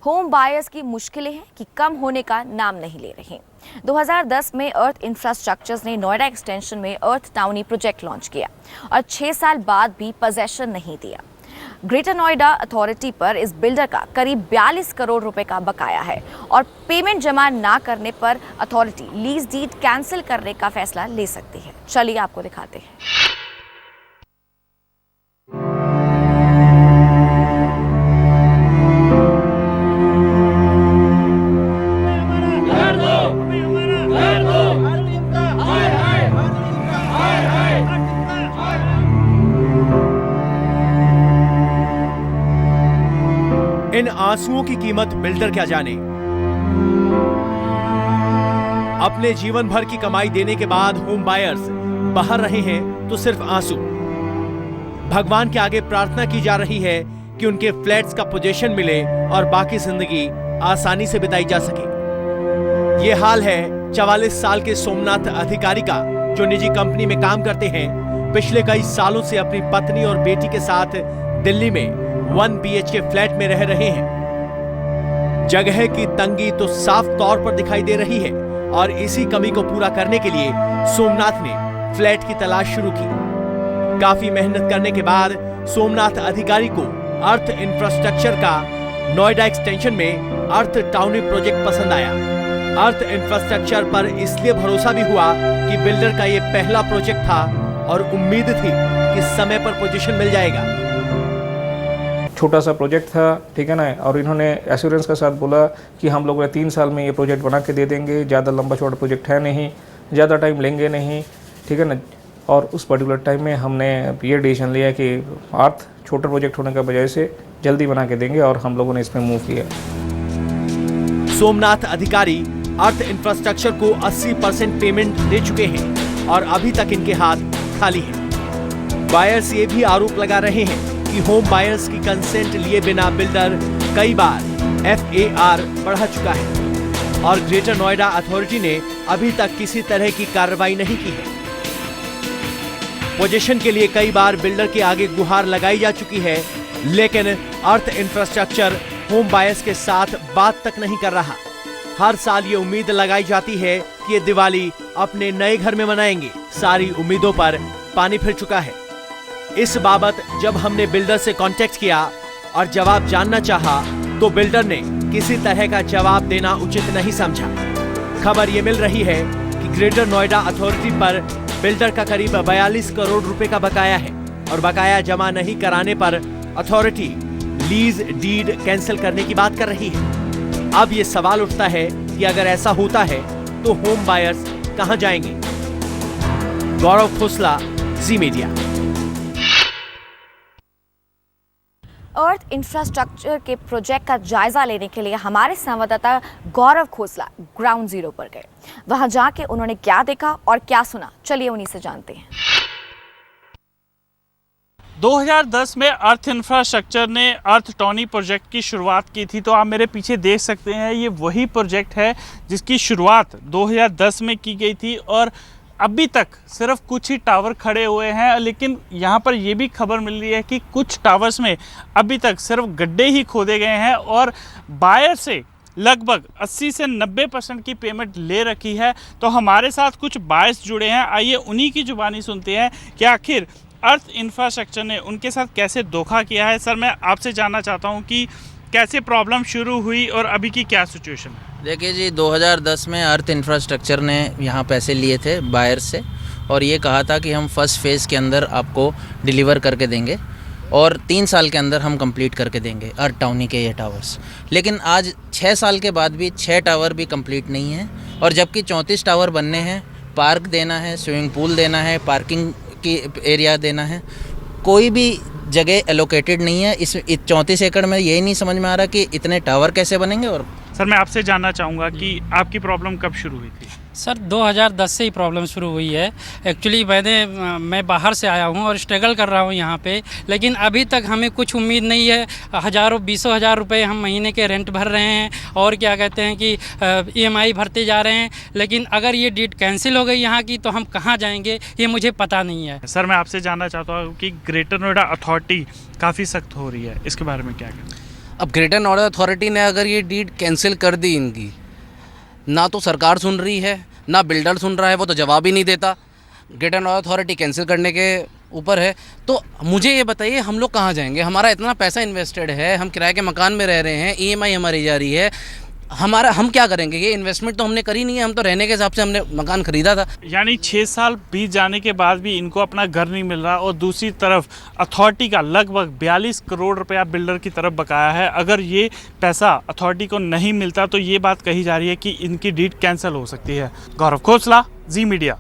Home buyers की मुश्किलें हैं कि कम होने का नाम नहीं ले रही। 2010 में अर्थ इंफ्रास्ट्रक्चर्स ने नोएडा एक्सटेंशन में अर्थ टाउनी प्रोजेक्ट लॉन्च किया और 6 साल बाद भी पोजेशन नहीं दिया। ग्रेटर नोएडा अथॉरिटी पर इस बिल्डर का करीब 42 करोड़ रुपए का बकाया है और पेमेंट जमा ना करने पर अथॉरिटी लीज डीड कैंसिल करने का फैसला ले सकती है। चलिए आपको दिखाते हैं। इन आंसुओं की कीमत बिल्डर क्या जाने। अपने जीवन भर की कमाई देने के बाद होम बायर्स बहा रहे हैं तो सिर्फ आंसू। भगवान के आगे प्रार्थना की जा रही है कि उनके फ्लैट्स का पोजीशन मिले और बाकी जिंदगी आसानी से बिताई जा सके। ये हाल है 44 साल के सोमनाथ अधिकारी का, जो निजी कंपनी में काम करते हैं। पिछले कई सालों से अपनी पत्नी और बेटी के साथ दिल्ली में 1 BHK फ्लैट में रह रहे हैं। जगह की तंगी तो साफ तौर पर दिखाई दे रही है और इसी कमी को पूरा करने के लिए सोमनाथ ने फ्लैट की तलाश शुरू की। काफी मेहनत करने के बाद सोमनाथ अधिकारी को अर्थ इंफ्रास्ट्रक्चर का नोएडा एक्सटेंशन में अर्थ टाउनी प्रोजेक्ट पसंद आया। अर्थ इंफ्रास्ट्रक्चर पर इसलिए भरोसा भी हुआ कि बिल्डर का यह पहला प्रोजेक्ट था और उम्मीद थी कि समय पर पोजीशन मिल जाएगा। छोटा सा प्रोजेक्ट था, ठीक है ना, और इन्होंने एश्योरेंस के साथ बोला कि हम लोग 3 साल में ये प्रोजेक्ट बना के दे देंगे, ज़्यादा लंबा चौड़ा प्रोजेक्ट है नहीं, ज़्यादा टाइम लेंगे नहीं, ठीक है ना। और उस पर्टिकुलर टाइम में हमने ये डिसीजन लिया कि अर्थ छोटा प्रोजेक्ट होने का बजाय से जल्दी बना के देंगे और हम लोगों ने इसमें मूव किया। सोमनाथ अधिकारी अर्थ इंफ्रास्ट्रक्चर को 80% पेमेंट दे चुके हैं और अभी तक इनके हाथ खाली हैं। बायर्स ये भी आरोप लगा रहे हैं कि होम बायर्स की कंसेंट लिए बिना बिल्डर कई बार FAR बढ़ा चुका है और ग्रेटर नोएडा अथॉरिटी ने अभी तक किसी तरह की कार्रवाई नहीं की है। पोजीशन के लिए कई बार बिल्डर के आगे गुहार लगाई जा चुकी है, लेकिन अर्थ इंफ्रास्ट्रक्चर होम बायर्स के साथ बात तक नहीं कर रहा। हर साल ये उम्मीद लगाई जाती है कि ये दिवाली अपने नए घर में मनाएंगे। सारी उम्मीदों पर पानी फिर चुका है। इस बाबत जब हमने बिल्डर से कांटेक्ट किया और जवाब जानना चाहा, तो बिल्डर ने किसी तरह का जवाब देना उचित नहीं समझा। खबर ये मिल रही है कि ग्रेटर नोएडा अथॉरिटी पर बिल्डर का करीब 42 करोड़ रुपए का बकाया है और बकाया जमा नहीं कराने पर अथॉरिटी लीज डीड कैंसिल करने की बात कर रही है। अब ये सवाल उठता है कि अगर ऐसा होता है तो होम बायर्स कहां जाएंगे। गौरव खोसला, जी मीडिया। अर्थ इंफ्रास्ट्रक्चर के प्रोजेक्ट का जायजा लेने के लिए हमारे संवाददाता गौरव खोसला ग्राउंड जीरो पर गए। वहां जाके उन्होंने क्या देखा और क्या सुना, चलिए उन्हीं से जानते हैं। 2010 में अर्थ इंफ्रास्ट्रक्चर ने अर्थ टाउनी प्रोजेक्ट की शुरुआत की थी। तो आप मेरे पीछे देख सकते हैं, ये वही प्रोजेक्ट है जिसकी शुरुआत 2010 में की गई थी और अभी तक सिर्फ कुछ ही टावर खड़े हुए हैं। लेकिन यहाँ पर यह भी खबर मिल रही है कि कुछ टावर्स में अभी तक सिर्फ गड्ढे ही खोदे गए हैं और बायर से लगभग 80 से 90% की पेमेंट ले रखी है। तो हमारे साथ कुछ बायर्स जुड़े हैं, आइए उन्हीं की जुबानी सुनते हैं कि आखिर अर्थ इंफ्रास्ट्रक्चर ने उनके साथ कैसे धोखा किया है। सर, मैं आपसे जानना चाहता हूँ कि कैसे प्रॉब्लम शुरू हुई और अभी की क्या सिचुएशन है। देखिए जी, 2010 में अर्थ इंफ्रास्ट्रक्चर ने यहाँ पैसे लिए थे बायर से और ये कहा था कि हम फर्स्ट फेज़ के अंदर आपको डिलीवर करके देंगे और 3 साल के अंदर हम कंप्लीट करके देंगे अर्थ टाउनी के ये टावर्स। लेकिन आज 6 साल के बाद भी 6 टावर भी कंप्लीट नहीं है और जबकि 34 टावर बनने हैं, पार्क देना है, स्विमिंग पूल देना है, पार्किंग की एरिया देना है, कोई भी जगह एलोकेटेड नहीं है। इस 34 एकड़ में यही नहीं समझ में आ रहा कि इतने टावर कैसे बनेंगे। और सर, मैं आपसे जानना चाहूँगा कि आपकी प्रॉब्लम कब शुरू हुई थी। सर 2010 से ही प्रॉब्लम शुरू हुई है। एक्चुअली मैं बाहर से आया हूँ और स्ट्रगल कर रहा हूँ यहाँ पे, लेकिन अभी तक हमें कुछ उम्मीद नहीं है। हज़ारों 20,000 रुपये हम महीने के रेंट भर रहे हैं और क्या कहते हैं कि EMI भरते जा रहे हैं, लेकिन अगर ये डीड कैंसिल हो गई यहाँ की तो हम कहाँ जाएंगे ये मुझे पता नहीं है। सर, मैं आपसे जानना चाहता हूँ कि ग्रेटर नोएडा अथॉरिटी काफ़ी सख्त हो रही है, इसके बारे में क्या कहें। अब ग्रेटर नोएडा अथॉरिटी ने अगर ये डीड कैंसिल कर दी इनकी, ना तो सरकार सुन रही है ना बिल्डर सुन रहा है, वो तो जवाब ही नहीं देता। ग्रेटर नोएडा अथॉरिटी कैंसिल करने के ऊपर है। तो मुझे ये बताइए हम लोग कहाँ जाएंगे? हमारा इतना पैसा इन्वेस्टेड है, हम किराए के मकान में रह रहे हैं, EMI हमारी जा रही है, हम क्या करेंगे? ये इन्वेस्टमेंट तो हमने करी नहीं है, हम तो रहने के हिसाब से हमने मकान खरीदा था। यानी 6 साल बीत जाने के बाद भी इनको अपना घर नहीं मिल रहा और दूसरी तरफ अथॉरिटी का लगभग 42 करोड़ रुपया बिल्डर की तरफ बकाया है। अगर ये पैसा अथॉरिटी को नहीं मिलता तो ये बात कही जा रही है कि इनकी डीड कैंसिल हो सकती है। गौरव खोसला, जी मीडिया।